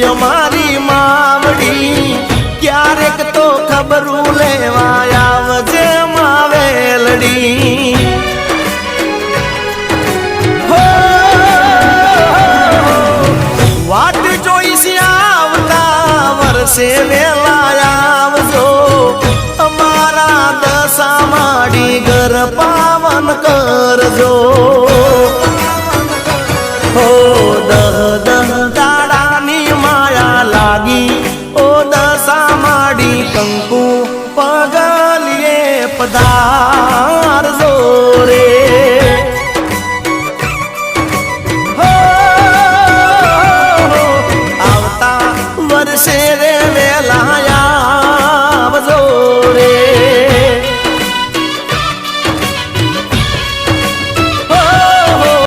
અમારી માવડી ક્યારેક તો ખબરું લેવા આવજે માવેલડી હો વાટ જોઈશ આવતા વર્ષે વેલા આવજો અમારા દશા માડી ઘર પાવન કરજો હો દહ દહ દાડાની માયા લાગી ઓ દશા માડી કંકુ પગલીએ પધારજો રે વર્ષે રે વેલા